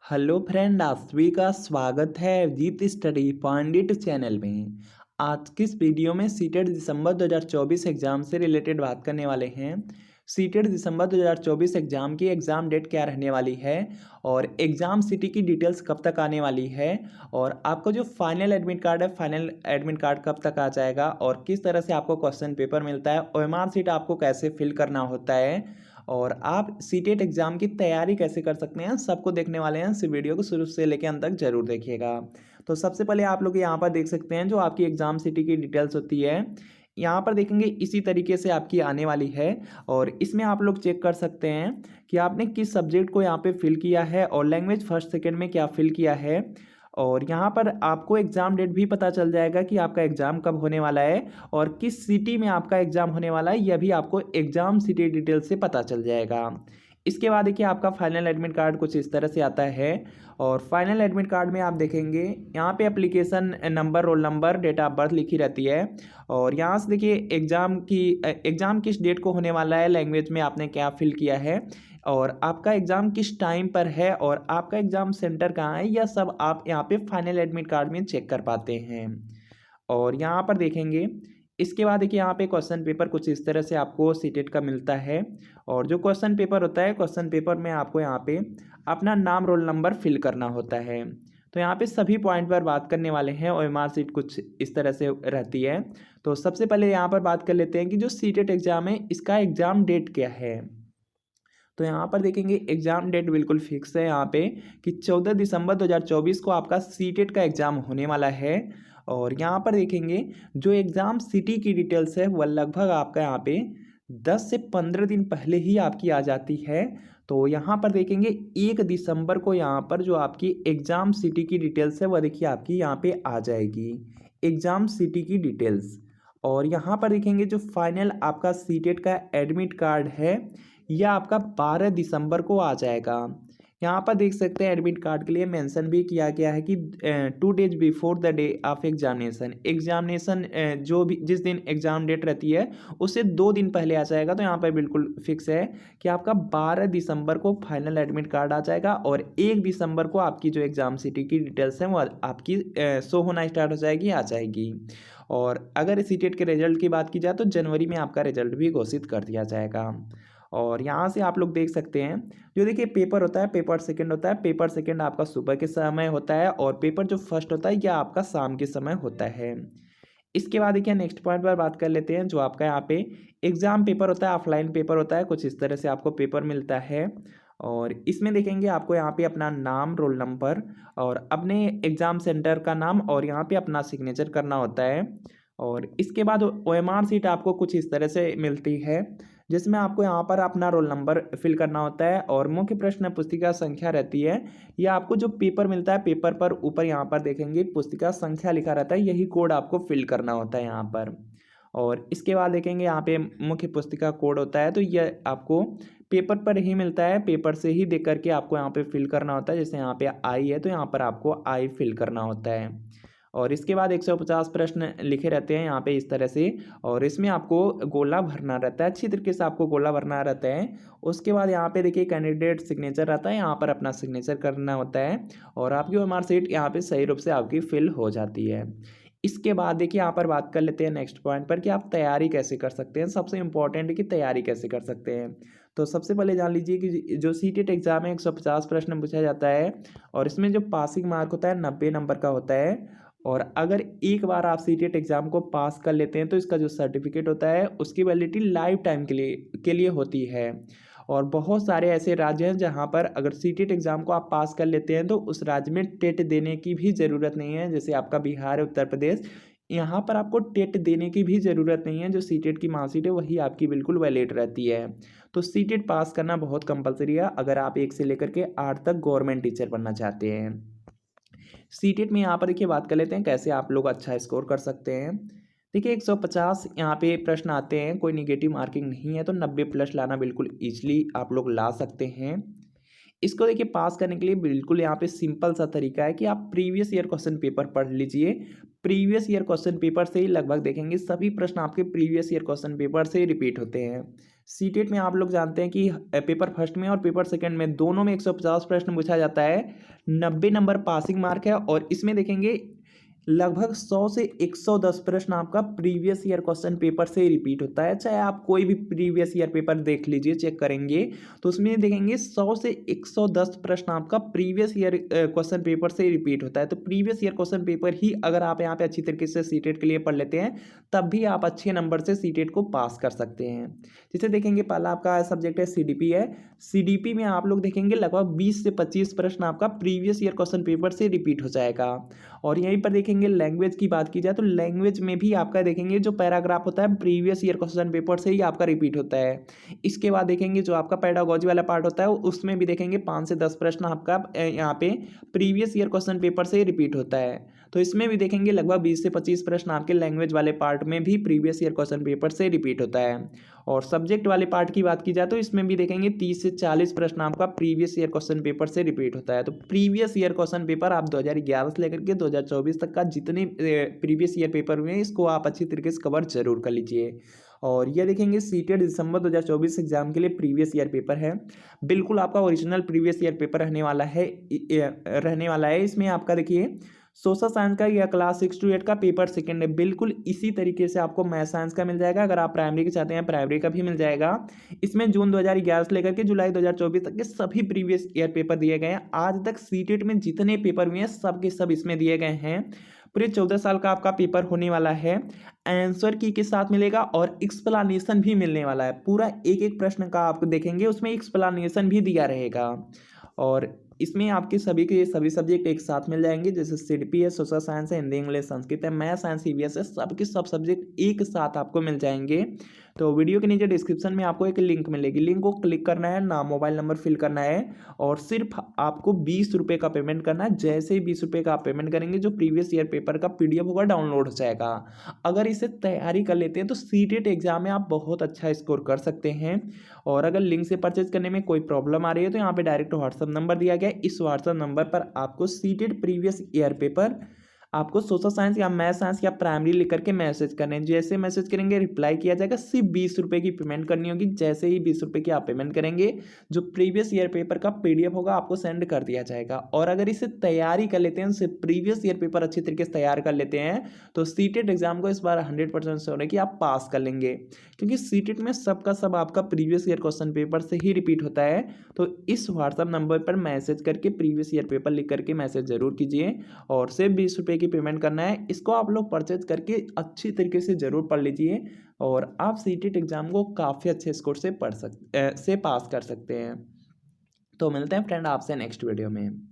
Hello friend, आप सभी का स्वागत है जीत स्टडी पॉइंट चैनल में। आज की इस वीडियो में सीटेट दिसंबर 2024 एग्जाम से रिलेटेड बात करने वाले हैं। सीटेट दिसंबर 2024 एग्जाम की एग्ज़ाम डेट क्या रहने वाली है और एग्ज़ाम सिटी की डिटेल्स कब तक आने वाली है और आपको जो फाइनल एडमिट कार्ड है, फाइनल एडमिट कार्ड कब तक आ जाएगा और किस तरह से आपको क्वेश्चन पेपर मिलता है, ओएमआर सीट आपको कैसे फिल करना होता है और आप सीटेट एग्जाम की तैयारी कैसे कर सकते हैं, सबको देखने वाले हैं। इस वीडियो को शुरू से लेकर अंत तक जरूर देखिएगा। तो सबसे पहले आप लोग यहाँ पर देख सकते हैं जो आपकी एग्जाम सिटी की डिटेल्स होती है, यहाँ पर देखेंगे इसी तरीके से आपकी आने वाली है और इसमें आप लोग चेक कर सकते हैं कि आपने किस सब्जेक्ट को यहाँ पे फिल किया है और लैंग्वेज फर्स्ट सेकंड में क्या फिल किया है। और यहाँ पर आपको एग्ज़ाम डेट भी पता चल जाएगा कि आपका एग्ज़ाम कब होने वाला है और किस सिटी में आपका एग्ज़ाम होने वाला है, यह भी आपको एग्ज़ाम सिटी डिटेल से पता चल जाएगा। इसके बाद देखिए आपका फाइनल एडमिट कार्ड कुछ इस तरह से आता है और फाइनल एडमिट कार्ड में आप देखेंगे यहाँ पे application number, roll number, date of birth लिखी रहती है और यहाँ से देखिए एग्ज़ाम किस डेट को होने वाला है, लैंग्वेज में आपने क्या फिल किया है और आपका एग्ज़ाम किस टाइम पर है और आपका एग्ज़ाम सेंटर कहाँ है, यह सब आप यहाँ पे फाइनल एडमिट कार्ड में चेक कर पाते हैं। और यहाँ पर देखेंगे इसके बाद देखिए यहाँ पे क्वेश्चन पेपर कुछ इस तरह से आपको सीटेट का मिलता है और जो क्वेश्चन पेपर होता है, क्वेश्चन पेपर में आपको यहाँ पे अपना नाम, रोल नंबर फिल करना होता है। तो यहाँ पे सभी पॉइंट पर बात करने वाले हैं और ओएमआर सीट कुछ इस तरह से रहती है। तो सबसे पहले यहाँ पर बात कर लेते हैं कि जो सीटेट एग्ज़ाम है इसका एग्ज़ाम डेट क्या है। तो यहाँ पर देखेंगे एग्ज़ाम डेट बिल्कुल फिक्स है यहाँ पे कि 14 दिसंबर 2024 को आपका सीटेट का एग्ज़ाम होने वाला है। और यहाँ पर देखेंगे जो एग्ज़ाम सिटी की डिटेल्स है वह लगभग आपका यहाँ पे 10 से 15 दिन पहले ही आपकी आ जाती है। तो यहाँ पर देखेंगे 1 दिसंबर को यहाँ पर जो आपकी एग्ज़ाम सिटी की डिटेल्स है वह देखिए आपकी यहाँ पे आ जाएगी, एग्ज़ाम सिटी की डिटेल्स। और यहाँ पर देखेंगे जो फाइनल आपका सीटेट का एडमिट कार्ड है यह आपका 12 दिसंबर को आ जाएगा। यहाँ पर देख सकते हैं एडमिट कार्ड के लिए मेंशन भी किया गया है कि 2 days before the day of examination जो भी जिस दिन एग्ज़ाम डेट रहती है उससे 2 दिन पहले आ जाएगा। तो यहाँ पर बिल्कुल फिक्स है कि आपका 12 दिसंबर को फाइनल एडमिट कार्ड आ जाएगा और 1 दिसंबर को आपकी जो एग्ज़ाम सिटी की डिटेल्स हैं वो आपकी शो होना स्टार्ट हो जाएगी, आ जाएगी। और अगर सीटेट के रिजल्ट की बात की जाए तो जनवरी में आपका रिजल्ट भी घोषित कर दिया जाएगा। और यहाँ से आप लोग देख सकते हैं जो देखिए पेपर होता है, पेपर सेकंड होता है, पेपर सेकंड आपका सुबह के समय होता है और पेपर जो फर्स्ट होता है यह आपका शाम के समय होता है। इसके बाद देखिए नेक्स्ट पॉइंट पर बात कर लेते हैं जो आपका यहाँ पे एग्ज़ाम पेपर होता है, ऑफलाइन पेपर होता है, कुछ इस तरह से आपको पेपर मिलता है। और इसमें देखेंगे आपको यहाँ पे अपना नाम, रोल नंबर और अपने एग्ज़ाम सेंटर का नाम और यहाँ पे अपना सिग्नेचर करना होता है। और इसके बाद ओएमआर सीट आपको कुछ इस तरह से मिलती है जिसमें आपको यहाँ पर अपना रोल नंबर फिल करना होता है और मुख्य प्रश्न पुस्तिका संख्या रहती है। यह आपको जो पेपर मिलता है, पेपर पर ऊपर यहाँ पर देखेंगे पुस्तिका संख्या लिखा रहता है, यही कोड आपको फिल करना होता है यहाँ पर। और इसके बाद देखेंगे यहाँ पे मुख्य पुस्तिका कोड होता है, तो यह आपको पेपर पर ही मिलता है, पेपर से ही देख करके आपको यहाँ पे फिल करना होता है। जैसे यहाँ पे आई है तो यहाँ पर आपको आई फिल करना होता है। और इसके बाद 150 प्रश्न लिखे रहते हैं यहाँ पे इस तरह से और इसमें आपको गोला भरना रहता है, अच्छी तरीके से आपको गोला भरना रहता है। उसके बाद यहाँ पे देखिए कैंडिडेट सिग्नेचर रहता है, यहाँ पर अपना सिग्नेचर करना होता है और आपकी ओएमआर सीट यहाँ पे सही रूप से आपकी फिल हो जाती है। इसके बाद देखिए यहाँ पर बात कर लेते हैं नेक्स्ट पॉइंट पर कि आप तैयारी कैसे कर सकते हैं। सबसे इम्पोर्टेंट है कि तैयारी कैसे कर सकते हैं। तो सबसे पहले जान लीजिए कि जो सीटेट एग्जाम है 150 प्रश्न पूछा जाता है और इसमें जो पासिंग मार्क होता है 90 नंबर का होता है। और अगर एक बार आप सीटेट एग्जाम को पास कर लेते हैं तो इसका जो सर्टिफिकेट होता है उसकी वैलिडिटी लाइफ टाइम के लिए होती है। और बहुत सारे ऐसे राज्य हैं जहां पर अगर सीटेट एग्जाम को आप पास कर लेते हैं तो उस राज्य में टेट देने की भी ज़रूरत नहीं है। जैसे आपका बिहार है, उत्तर प्रदेश, यहाँ पर आपको टेट देने की भी ज़रूरत नहीं है। जो सीटेट की मार्कशीट है वही आपकी बिल्कुल वैलिड रहती है। तो सीटेट पास करना बहुत कंपलसरी है अगर आप 1 से लेकर के 8 तक गवर्नमेंट टीचर बनना चाहते हैं। सीटेट में यहाँ पर देखिए बात कर लेते हैं कैसे आप लोग अच्छा स्कोर कर सकते हैं। देखिए 150 यहाँ पे प्रश्न आते हैं, कोई निगेटिव मार्किंग नहीं है, तो 90 प्लस लाना बिल्कुल ईजिली आप लोग ला सकते हैं। इसको देखिए पास करने के लिए बिल्कुल यहाँ पे सिंपल सा तरीका है कि आप प्रीवियस ईयर क्वेश्चन पेपर पढ़ लीजिए। प्रीवियस ईयर क्वेश्चन पेपर से ही लगभग देखेंगे सभी प्रश्न आपके प्रीवियस ईयर क्वेश्चन पेपर से ही रिपीट होते हैं। सीटेट में आप लोग जानते हैं कि पेपर फर्स्ट में और पेपर सेकंड में दोनों में 150 प्रश्न पूछा जाता है, 90 नंबर पासिंग मार्क है और इसमें देखेंगे लगभग 100 से 110 प्रश्न आपका प्रीवियस ईयर क्वेश्चन पेपर से रिपीट होता है। चाहे आप कोई भी प्रीवियस ईयर पेपर देख लीजिए, चेक करेंगे तो उसमें देखेंगे 100 से 110 प्रश्न आपका प्रीवियस ईयर क्वेश्चन पेपर से रिपीट होता है। तो प्रीवियस ईयर क्वेश्चन पेपर ही अगर आप यहाँ पे अच्छी तरीके से सीटेट के लिए पढ़ लेते हैं तब भी आप अच्छे नंबर से सीटेट को पास कर सकते हैं। जैसे देखेंगे पहला आपका सब्जेक्ट है सीडीपी है। सीडीपी में आप लोग देखेंगे लगभग 20 से 25 प्रश्न आपका प्रीवियस ईयर क्वेश्चन पेपर से रिपीट हो जाएगा। और यहीं पर देखेंगे लैंग्वेज की बात की जाए तो लैंग्वेज में भी आपका देखेंगे जो पैराग्राफ होता है प्रीवियस ईयर क्वेश्चन पेपर से ही आपका रिपीट होता है। इसके बाद देखेंगे जो आपका पेडागोजी वाला पार्ट होता है उसमें भी देखेंगे 5 से 10 प्रश्न आपका यहाँ पे प्रीवियस ईयर क्वेश्चन पेपर से ही रिपीट होता है। तो इसमें भी देखेंगे लगभग 20 से 25 प्रश्न आपके लैंग्वेज वाले पार्ट में भी प्रीवियस ईयर क्वेश्चन पेपर से रिपीट होता है। और सब्जेक्ट वाले पार्ट की बात की जाए तो इसमें भी देखेंगे 30 से 40 प्रश्न आपका प्रीवियस ईयर क्वेश्चन पेपर से रिपीट होता है। तो प्रीवियस ईयर क्वेश्चन पेपर आप 2011 से लेकर के 2024 तक का जितने प्रीवियस ईयर पेपर हुए हैं इसको आप अच्छी तरीके से कवर जरूर कर लीजिए। और ये देखेंगे सीटेट दिसंबर 2024 एग्जाम के लिए प्रीवियस ईयर पेपर है, बिल्कुल आपका ओरिजिनल प्रीवियस ईयर पेपर रहने वाला है। इसमें आपका देखिए सोशल साइंस का या क्लास 6 to 8 का पेपर सेकंड है, बिल्कुल इसी तरीके से आपको मैथ साइंस का मिल जाएगा। अगर आप प्राइमरी के चाहते हैं प्राइमरी का भी मिल जाएगा। इसमें जून 2011 से लेकर के जुलाई 2024 तक के सभी प्रीवियस ईयर पेपर दिए गए हैं। आज तक सीटेट में जितने पेपर हुए हैं सब के सब इसमें दिए गए हैं। पूरे 14 साल का आपका पेपर होने वाला है। आंसर की के साथ मिलेगा और एक्सप्लेनेशन भी मिलने वाला है। पूरा एक एक प्रश्न का आप देखेंगे उसमें एक्सप्लेनेशन भी दिया रहेगा। और इसमें आपके सभी के सभी सब्जेक्ट एक साथ मिल जाएंगे, जैसे सीडीपी है, सोशल साइंस है, हिंदी इंग्लिश संस्कृत है, मैथ साइंस ईवीएस है, सबके सब सब्जेक्ट एक साथ आपको मिल जाएंगे। तो वीडियो के नीचे डिस्क्रिप्शन में आपको एक लिंक मिलेगी, लिंक को क्लिक करना है, नाम मोबाइल नंबर फिल करना है और सिर्फ आपको 20 रुपये का पेमेंट करना है। जैसे ही 20 रुपये का आप पेमेंट करेंगे जो प्रीवियस ईयर पेपर का पीडीएफ होगा डाउनलोड हो जाएगा। अगर इसे तैयारी कर लेते हैं तो सीटेट एग्जाम में आप बहुत अच्छा स्कोर कर सकते हैं। और अगर लिंक से परचेज करने में कोई प्रॉब्लम आ रही है तो यहाँ पे डायरेक्ट व्हाट्सअप नंबर दिया गया है। इस व्हाट्सअप नंबर पर आपको सीटेट प्रीवियस ईयर पेपर आपको सोशल साइंस या मैथ साइंस या प्राइमरी लिख करके मैसेज करने हैं। जैसे मैसेज करेंगे रिप्लाई किया जाएगा। सिर्फ 20 रुपये की पेमेंट करनी होगी। जैसे ही 20 रुपये की आप पेमेंट करेंगे जो प्रीवियस ईयर पेपर का पीडीएफ होगा आपको सेंड कर दिया जाएगा। और अगर इसे तैयारी कर लेते हैं, प्रीवियस ईयर पेपर अच्छी तरीके से तैयार कर लेते हैं तो सीटेट एग्जाम को इस बार 100% से होने की आप पास कर लेंगे, क्योंकि सीटेट में सबका सब आपका प्रीवियस ईयर क्वेश्चन पेपर से ही रिपीट होता है। तो इस व्हाट्सअप नंबर पर मैसेज करके प्रीवियस ईयर पेपर लिख करके मैसेज जरूर कीजिए और सिर्फ 20 रुपये की पेमेंट करना है। इसको आप लोग परचेज करके अच्छी तरीके से जरूर पढ़ लीजिए और आप सीटेट एग्जाम को काफ़ी अच्छे स्कोर से पास कर सकते हैं। तो मिलते हैं फ्रेंड आपसे नेक्स्ट वीडियो में।